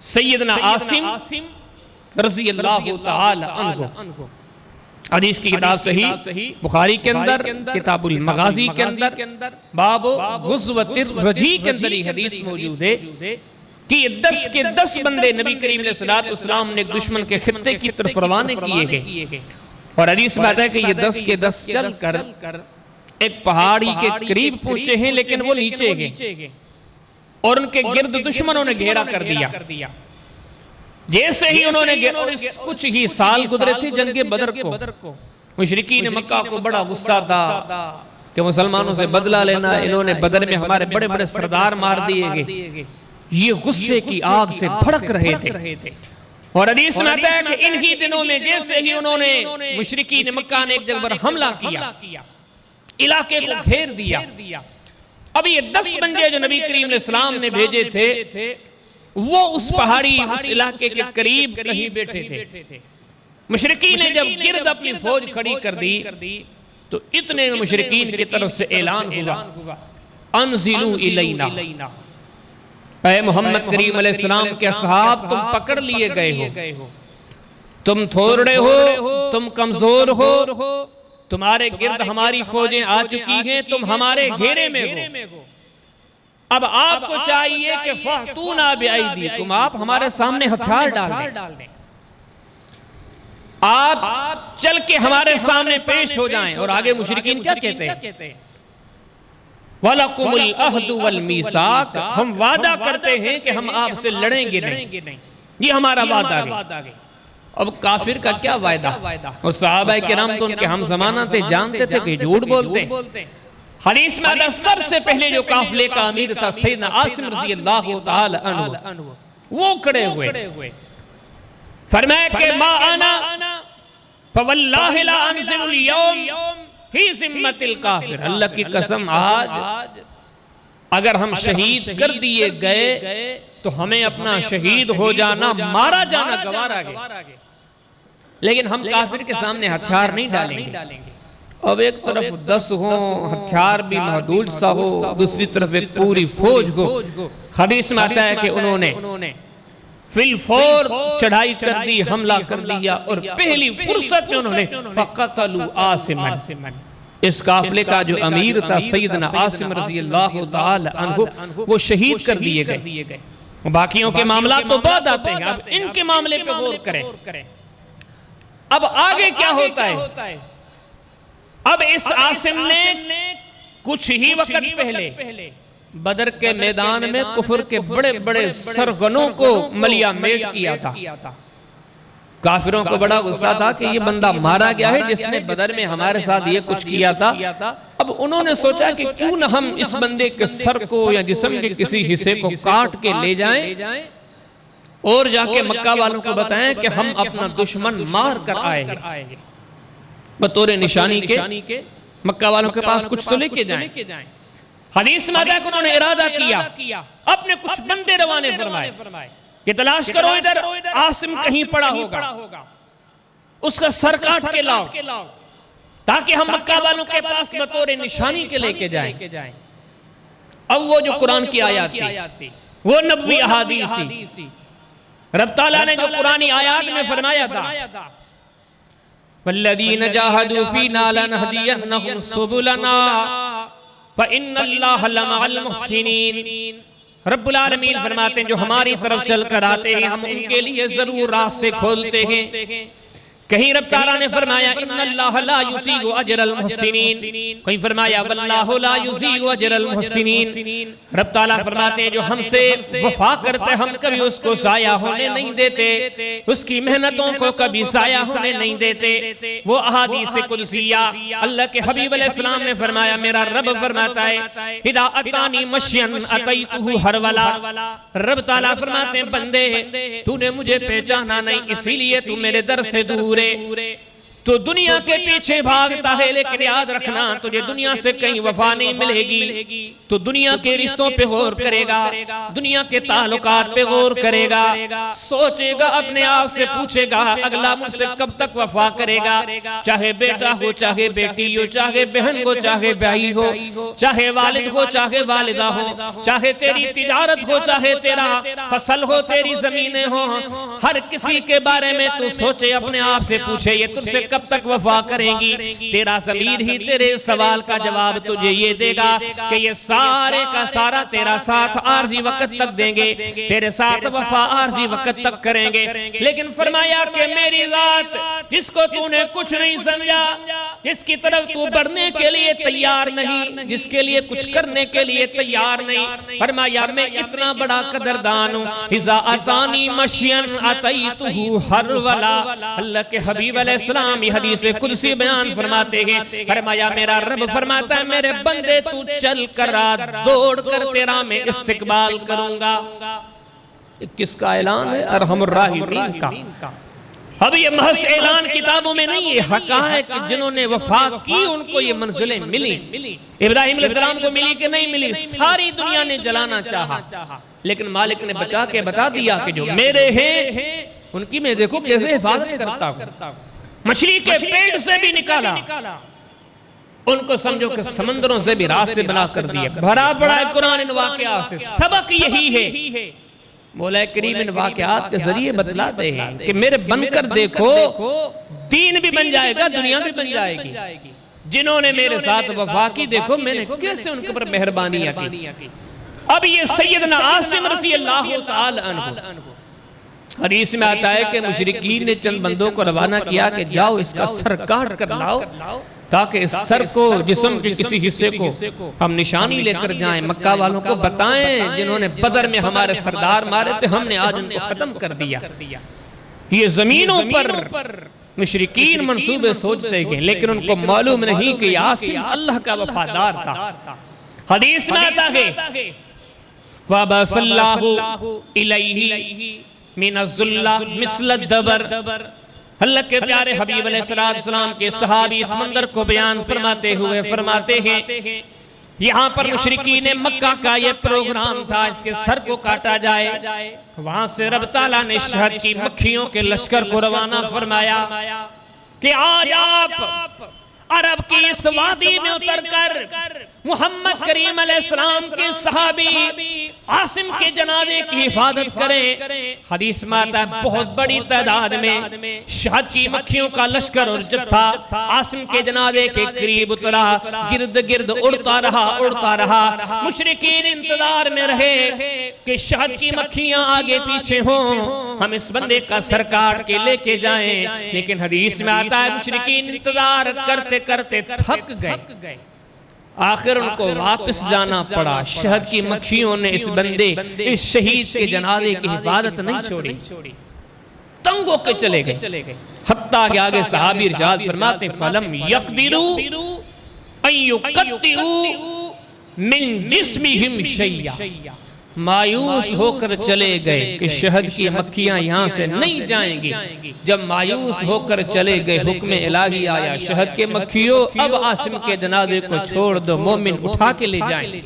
सैयदना आसिम रज़ी अल्लाह तआला अन्हु। हदीस की किताब सही बुखारी के अंदर किताबुल मगाजी के अंदर बाब गुज़वतिर रजी के अंदर ये हदीस मौजूद है कि 10 के 10 बंदे नबी करीम अलैहिस्सलाम ने दुश्मन के खित्ते की तरफ रवाना किए गए। और हदीस में आता है कि ये 10 के 10 चलकर एक पहाड़ी के करीब पहुंचे हैं, लेकिन वो नीचे गए और उनके गिर्द दुश्मनों ने घेरा कर दिया। जैसे ही उन्होंने कुछ ही साल गुजरे थे जंगे बदर को, मुशरिकीन मक्का को बड़ा गुस्सा था कि मुसलमानों से बदला लेना, इन्होंने बदर में हमारे बड़े बड़े सरदार मार दिए गए। ये गुस्से की आग से भड़क रहे थे। और हदीस में आता है कि इन्हीं दिनों में जैसे ही उन्होंने मुशरिकीन मक्का ने एक जगह पर हमला किया, इलाके को घेर दिया। अब ये 10 बंदे जो नबी करीम अलैहिस्सलाम ने भेजे थे वो उस पहाड़ी उस इलाके के करीब कहीं बैठे थे। मुशरिकीन ने जब गिर्द अपनी फौज खड़ी कर दी तो इतने में मुशरिकीन की तरफ से ऐलान हुआ, अनज़िलू इलैना, ऐ मोहम्मद करीम अलैहिस्सलाम के असहाब तुम पकड़ लिए गए हो, तुम थोड़े हो, तुम कमजोर हो, तुम्हारे गिर्द हमारी फौजें आ चुकी हैं, तुम हमारे घेरे में हो। अब आपको चाहिए कि फ़तूना बिअयदीकुम, आप हमारे सामने हथियार डाल दें, आप चल के हमारे सामने पेश हो जाएं। और आगे मुशरिकीन क्या कहते हैं, वलकुमुल अहदु वल मीसाक, हम वादा करते हैं कि हम आपसे लड़ेंगे नहीं, ये हमारा वादा है। अब काफिर का क्या वायदा, और सहाबा किराम तो उनके हम ज़माना थे, जानते थे कि झूठ बोलते। हदीस में आता सबसे पहले जो काफिले का अमीर था सैयदना आसिम रज़ी अल्लाह तआला अन्हु, वो खड़े हुए, फरमाया कि मा आना फवल्लाहि ला अनज़िलुल यौम फी ज़िम्मतिल काफिर, अल्लाह की कसम आज अगर हम शहीद कर दिए गए तो हमें अपना शहीद हो जाना, मारा जाना गवारा है, लेकिन हम काफिर के सामने हथियार नहीं डालेंगे। अब एक तरफ 10 हो, हथियार भी महदूद सा हो, दूसरी तरफ एक पूरी फौज हो। हदीस में आता है कि उन्होंने फिल फौर चढ़ाई कर दी, हमला कर दिया, और पहली फुर्सत में उन्होंने फ़क़तलू आसिमन, इस काफिले का जो अमीर था सैयदना आसिम रज़ी अल्लाह तआला अन्हु, वो शहीद कर दिए गए। बाकियों के मामला तो बाद आते हैं, अब इनके मामले पे गौर करें। अब आगे क्या होता है, अब इस आसिम ने कुछ ही वक्त पहले बदर के मैदान में कुफर के बड़े बड़े सरगनों को मलिया मेट किया था। काफिरों को बड़ा गुस्सा था कि ये बंदा मारा गया है जिसने बदर में हमारे साथ ये कुछ किया था। अब उन्होंने सोचा कि क्यों न हम इस बंदे के सर को या जिस्म के किसी हिस्से को काट के ले जाएं और जाके मक्का वालों को बताएं कि हम अपना दुश्मन मार कर आए, बतौर निशानी के मक्का वालों के पास कुछ तो लेके जाएं। हदीस में आता है कि उन्होंने इरादा किया, अपने कुछ बंदे रवाने फरमाए कि तलाश करो इधर आसिम कहीं पड़ा होगा, उसका सर काट के लाओ ताकि हम मक्का वालों के पास बतौर निशानी के लेके जाएं। अब वो जो कुरान की आयत थी, वो नबवी अहादीस, रब ताला ने जो कुरानी आयत में फरमाया था, वल्लज़ीन जाहदू फीना लनहदियन्नहुम सुबुलना व इन्नल्लाह लमअल मुहसिनीन। रब्बुल आलमीन फरमाते हैं जो हमारी तरफ चल कर आते हैं हम उनके लिए जरूर रास्ते खोलते हैं। कहीं रब ताला ने फरमाया इन्नल्लाह ला युज़ीउ अजरल मुहसिनीन, कहीं फरमाया वल्लाहु ला युज़ीउ अजरल मुहसिनीन। रब ताला फरमाते हैं जो हमसे वफा करते हम कभी उसको ज़ाया होने नहीं देते, उसकी मेहनतों को कभी ज़ाया होने नहीं देते। वो अहादीस कुदसिया अल्लाह के हबीब अलैहिस्सलाम ने फरमाया, मेरा रब फरमाता है हिदा अतानी मश्यन अतैतुहु हरवला। रब ताला फरमाते हैं बंदे तूने मुझे पहचाना नहीं इसीलिए तू मेरे दर से दूर। तो दुनिया के पीछे भागता है, लेकिन याद रखना तुझे दुनिया से कहीं वफा नहीं मिलेगी। तो दुनिया के रिश्तों पे गौर करेगा, दुनिया के ताल्लुकात पे गौर करेगा, सोचेगा, अपने आप से पूछेगा अगला मुझसे कब तक वफा करेगा। चाहे बेटा हो, चाहे बेटी हो, चाहे बहन हो, चाहे भाई हो, चाहे वालिद हो, चाहे वालिदा हो, चाहे तेरी तिजारत हो, चाहे तेरा फसल हो, तेरी जमीनें हो, हर किसी के बारे में तू सोचे, अपने आप से पूछे ये तुझसे कब तक वफा करेंगी। तेरा ज़मीर ही तेरे सवाल का जवाब तुझे ये देगा कि ये सारे का सारा तेरा साथ आरजी वक्त तक देंगे, तेरे साथ वफा आरजी वक्त तक करेंगे। लेकिन फरमाया कि मेरी जात जिसको तूने कुछ नहीं समझा, जिसकी तरफ तू बढ़ने के लिए तैयार नहीं, जिसके लिए कुछ करने के लिए तैयार नहीं, फरमाया मैं इतना बड़ा कदरदान हूँ। इज़ा अतानी मशियन अतईतुहु हर वला। अल्लाह के हबीब अलैहिस्सलाम हदीस कुदसी बयान फरमाते हैं, फरमाया मेरा रब फरमाता है मेरे बंदे तू चल कर दौड़ कर तेरा मैं इस्तिकबाल करूंगा। किसका ऐलान है? अरहमुर राहिमीन का। अब ये महज ऐलान किताबों में नहीं है, हक़ाइक़ कि जिन्होंने वफा की उनको ये मंजिलें मिली। इब्राहिम अलैहिस्सलाम को मिली कि नहीं मिली? सारी दुनिया ने जलाना चाहा, लेकिन मालिक ने बचा के बता दिया कि जो मेरे हैं उनकी मैं देखो कैसे हिफाजत करता हूं। मछली के पेट से भी निकाला, उनको समझो कि समंदरों से भी रास्ते बना कर दिए। भरा पड़ा है कुरान इन वाक़यात से। सबक यही है, मौला करीम इन वाक़यात के जरिए बतलाते हैं कि मेरे बनकर देखो, दीन भी बन जाएगा, दुनिया भी बन जाएगी। जिन्होंने मेरे साथ वफा की देखो मैंने कैसे उनके ऊपर मेहरबानियां की। अब ये सैयदना आसिम रज़ियल्लाहु ताला अन्हु, हदीस में आता है कि मुशरिकीन ने चंद बंदों को रवाना किया कि जाओ इसका सर काट कर लाओ, ताकि इस सर को, जिस्म के किसी हिस्से को हम निशानी लेकर जाएं, मक्का वालों को बताएं जिन्होंने बदर में हमारे सरदार मारे थे, हमने आज उनको खत्म कर दिया। ये जमीनों पर मुशरिकीन मंसूबे सोचते गए, लेकिन उनको मालूम नहीं कि आसिम अल्लाह का वफादार था। हदीस में आता है फबसल्लाहु इलैहि मिनज़ुल्ला मिस्ल दबर। अल्लाह के प्यारे हबीब अलैहिस्सलाम के सहाबी इस मंजर को बयान फरमाते हुए फरमाते हैं, यहाँ पर मुशरिकीन मक्का का ये प्रोग्राम था, इसके सर को काटा जाए। वहां से रब ताला ने शहद की मक्खियों के लश्कर को रवाना फरमाया कि आज आप अरब की इस वादी में उतरकर मोहम्मद करीम अलैहिस्सलाम के सहाबी आसिम के जनाजे की हिफाजत करें। हदीस में आता है बहुत बड़ी तादाद में शहद की मक्खियों का लश्कर और जत्था आसिम के जनाजे के करीब उतरा, गिर्द गिर्द उड़ता रहा। मुशरिकीन इंतजार में रहे कि शहद की मक्खियां आगे पीछे हों, हम इस बंदे का सर काट के लेके जाएं। लेकिन हदीस में आता है मुशरिकीन इंतजार करते करते थक गए, आखिर उनको वापस जाना पड़ा। शहद की मक्खियों ने इस बंदे, इस शहीद के जनाजे की हिफाजत नहीं छोड़ी, तंग होकर चले गए। हत्ता के आगे सहाबी इरशाद फरमाते फलम यक़दिरू अन युक़त्तिऊ मिन जिस्मिहिम शैया। मायूस होकर चले गए कि शहद की मक्खियां यहाँ से नहीं जाएंगी। जब मायूस होकर चले गए, हुक्म इलाही आया, शहद के मक्खियों अब आसिम के जनाजे को छोड़ दो, मोमिन उठा के ले जाएं।